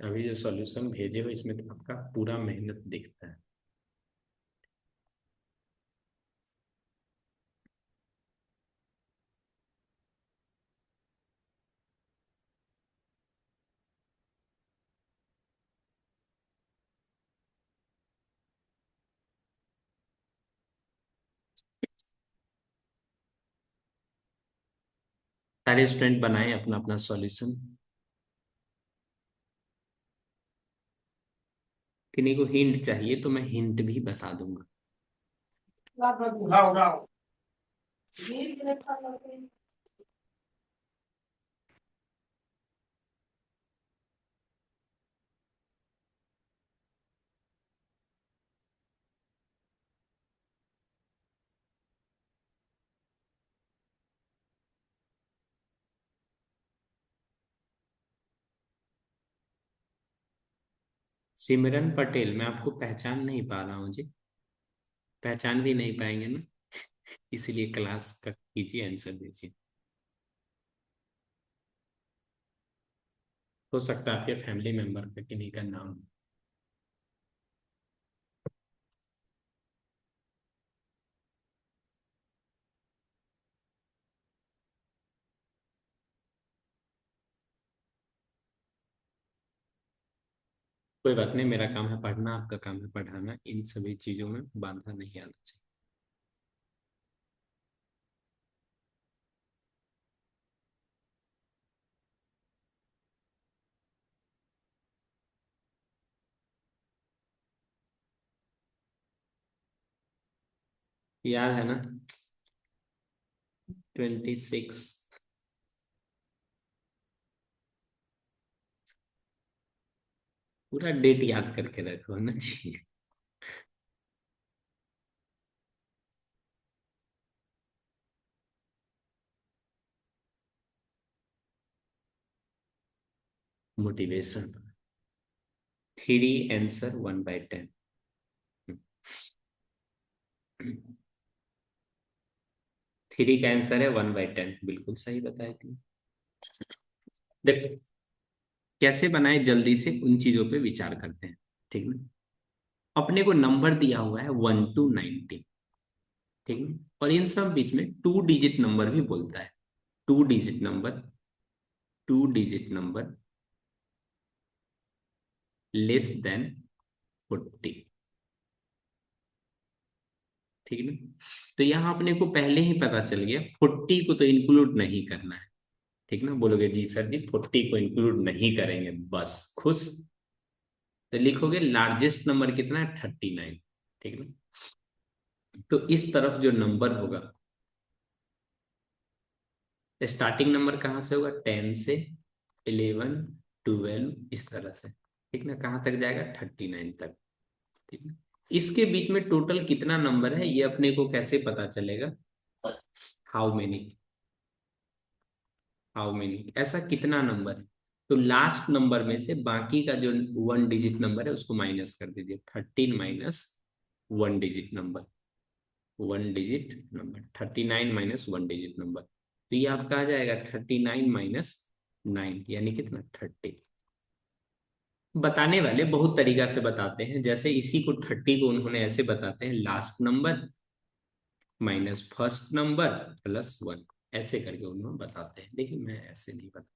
अभी जो सॉल्यूशन भेजे हो इसमें तो आपका पूरा मेहनत दिखता है। सारे स्टूडेंट बनाए अपना अपना सॉल्यूशन। किन्हीं को हिंट चाहिए तो मैं हिंट भी बता दूंगा। उठाओ उठाओ। सिमरन पटेल, मैं आपको पहचान नहीं पा रहा हूँ जी। पहचान भी नहीं पाएंगे ना, इसीलिए क्लास कट कीजिए, आंसर दीजिए। हो सकता है आपके फैमिली मेंबर का किन्हीं का नाम हो। कोई बात नहीं, मेरा काम है पढ़ना, आपका काम है पढ़ाना, इन सभी चीजों में बांधा नहीं आना चाहिए। याद है ना, 26। पूरा डेट याद करके रखो ना जी। मोटिवेशन। 3 आंसर 1/10। 3 का आंसर है 1/10, बिल्कुल सही बताया तुमने। देखो कैसे बनाए, जल्दी से उन चीजों पे विचार करते हैं, ठीक ना। अपने को नंबर दिया हुआ है 1 to 19, ठीक है, और इन सब बीच में 2 डिजिट नंबर भी बोलता है। 2 डिजिट नंबर, 2 डिजिट नंबर <<40, ठीक है ना। तो यहाँ अपने को पहले ही पता चल गया 40 को तो इंक्लूड नहीं करना है, ठीक ना। बोलोगे जी सर जी 40 को इंक्लूड नहीं करेंगे, बस खुश। तो लिखोगे लार्जेस्ट नंबर कितना है, 39, ठीक ना। तो इस तरफ जो नंबर होगा, स्टार्टिंग नंबर कहाँ से होगा, 10 से, 11, 12, इस तरह से, ठीक ना। कहाँ तक जाएगा, 39 तक, ठीक है। इसके बीच में टोटल कितना नंबर है ये अपने को कैसे पता चलेगा, हाउ मेनी, हाउ मेनी, ऐसा कितना नंबर है। तो लास्ट नंबर में से बाकी का जो 1 डिजिट नंबर है उसको माइनस कर दीजिए, 13 minus 1 digit number, 1 digit number, 39 minus 1 digit number, तो ये आपका आ जाएगा 39 माइनस 9, यानी कितना, 30। बताने वाले बहुत तरीका से बताते हैं, जैसे इसी को 30 को उन्होंने ऐसे बताते हैं, last number minus first number +1, ऐसे करके उन्होंने बताते हैं, लेकिन मैं ऐसे नहीं बता।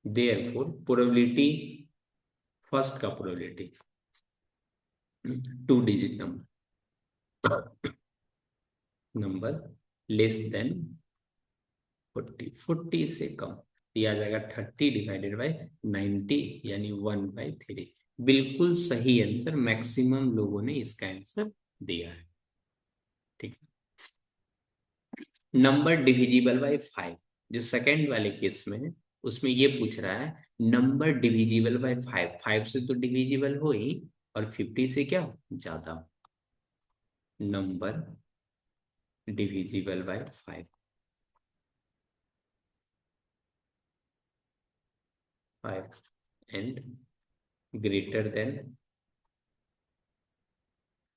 देयरफॉर प्रोबेबिलिटी, फर्स्ट का प्रोबेबिलिटी 2 डिजिट नंबर, नंबर <<40, 40 से कम, दिया जाएगा 30 डिवाइडेड बाय 90, यानी 1/3। बिल्कुल सही आंसर, मैक्सिमम लोगों ने इसका आंसर दिया है। ठीक। नंबर डिविजिबल बाय 5, जो सेकंड वाले केस में है उसमें ये पूछ रहा है नंबर डिविजिबल बाय 5, 5 से तो डिविजिबल हो ही, और 50 से क्या ज्यादा। Number divisible by 5, 5 and greater than.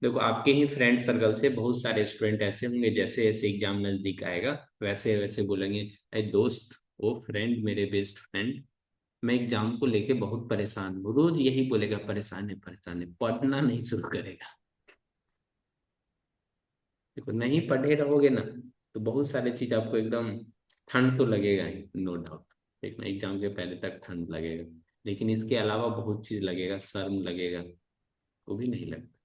देखो आपके ही फ्रेंड सर्कल से बहुत सारे स्टूडेंट ऐसे होंगे, जैसे जैसे एग्जाम नजदीक आएगा वैसे वैसे बोलेंगे, अरे दोस्त, वो फ्रेंड, मेरे बेस्ट फ्रेंड, मैं एग्जाम को लेके बहुत परेशान हूँ, रोज यही बोलेगा परेशान है परेशान है, पढ़ना नहीं शुरू करेगा। देखो नहीं पढ़े रहोगे ना तो बहुत सारी चीज आपको एकदम ठंड तो लगेगा ही, नो डाउट। देखना एग्जाम के पहले तक ठंड लगेगा, लेकिन इसके अलावा बहुत चीज लगेगा, शर्म लगेगा, वो भी नहीं लगता।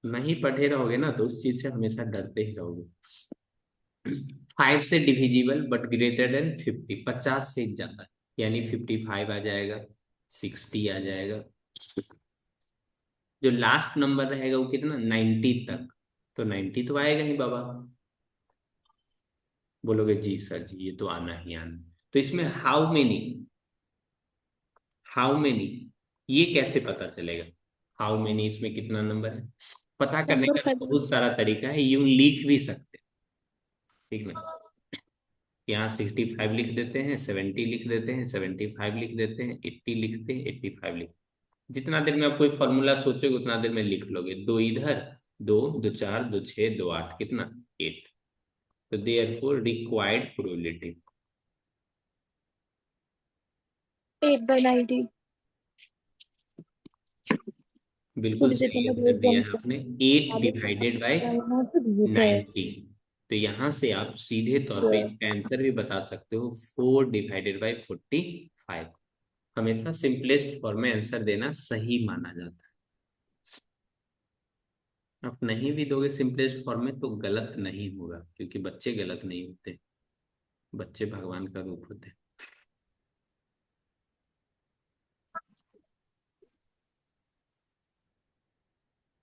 नहीं पढ़े रहोगे ना तो उस चीज से हमेशा डरते ही रहोगे। 5 से डिविजिबल बट ग्रेटर देन 50, 50 से ज्यादा, यानी 55 आ जाएगा, 60 आ जाएगा। जो लास्ट नंबर रहेगा वो कितना, 90 तक, तो 90 तो आएगा ही बाबा। बोलोगे जी सर जी ये तो आना ही आना। तो इसमें हाउ मेनी ये कैसे पता चलेगा, हाउ मेनी इसमें कितना नंबर है, पता करने नंबर का फाइव। बहुत सारा तरीका है, यूं लिख भी सकते हैं। ठीक ना, यहाँ 65 लिख देते हैं, 70 लिख देते हैं, 75 लिख देते हैं, 80 लिखते हैं, 85 लिख, जितना देर में आप कोई फॉर्मूला सोचोगे उतना देर में लिख लोगे। दो इधर, दो दो चार, दो छः, दो आठ, कितना, 8। तो देयरफॉर रिक्वायर्ड प्रोबेबिलिटी, 8/90। बिल्कुल थोड़ी देर सही पहले आंसर दिया है आपने, 8 40 डिवाइडेड बाय नोट दिए थे। 90। तो यहां से आप सीधे तौर पे इसका आंसर भी बता सकते हो, 4 डिवाइडेड बाय 45। हमेशा सिंपलेस्ट फॉर्म में आंसर देना सही माना जाता है। आप नहीं भी दोगे सिंपलेस्ट फॉर्म में तो गलत नहीं होगा, क्योंकि बच्चे गलत नहीं होते, बच्चे भगवान का रूप होते हैं।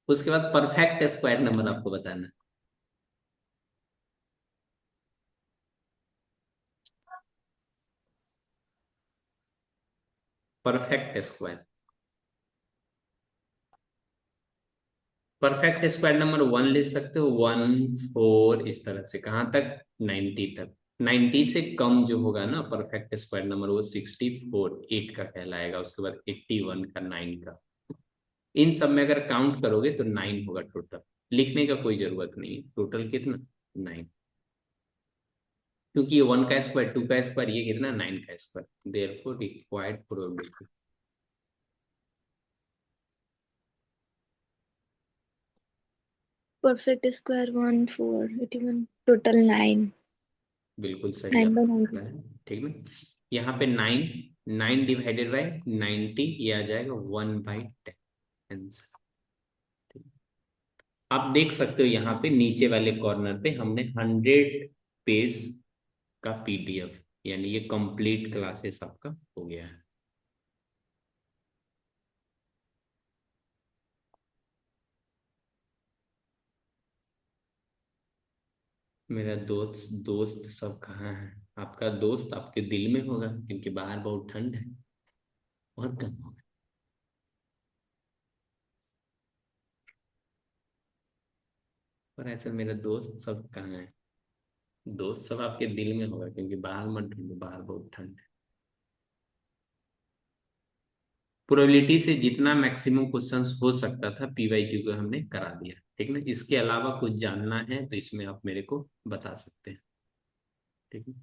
उसके बाद परफेक्ट स्क्वायर नंबर आपको बताना। Perfect square, perfect square number 1 ले सकते हो, 1 4, इस तरह से कहाँ तक, 90 तक। 90 से कम जो होगा ना परफेक्ट स्क्वायर नंबर, वो 64 8 का कहलाएगा, उसके बाद 81 का, 9 का। इन सब में अगर काउंट करोगे तो 9 होगा टोटल, लिखने का कोई जरूरत नहीं है, टोटल कितना, 9। क्योंकि ये 1 का स्क्वायर, 2 का स्क्वायर, ये कितना, 9 का square, therefore required probability. Perfect square 1 4 81, total 9। बिल्कुल सही नाइन बाई आपका 90। है। ठीक ना, यहाँ पे 9, 9 डिवाइडेड बाय 90, ये आ जाएगा 1/10 आंसर। आप देख सकते हो यहाँ पे नीचे वाले कॉर्नर पे हमने 100 पेज का पीडीएफ, यानी ये कंप्लीट क्लासेस आपका हो गया है। मेरा दोस्त दोस्त सब कहाँ है, आपका दोस्त आपके दिल में होगा, क्योंकि बाहर बहुत ठंड है, और कम होगा। पर ऐसा मेरा दोस्त सब कहाँ है, दोस्त सब आपके दिल में होगा, क्योंकि बाहर मत ढूंढो, बाहर बहुत ठंड है। प्रोबेबिलिटी से जितना मैक्सिमम क्वेश्चंस हो सकता था पीवाईक्यू को हमने करा दिया। ठीक ना, इसके अलावा कुछ जानना है तो इसमें आप मेरे को बता सकते हैं। ठीक है।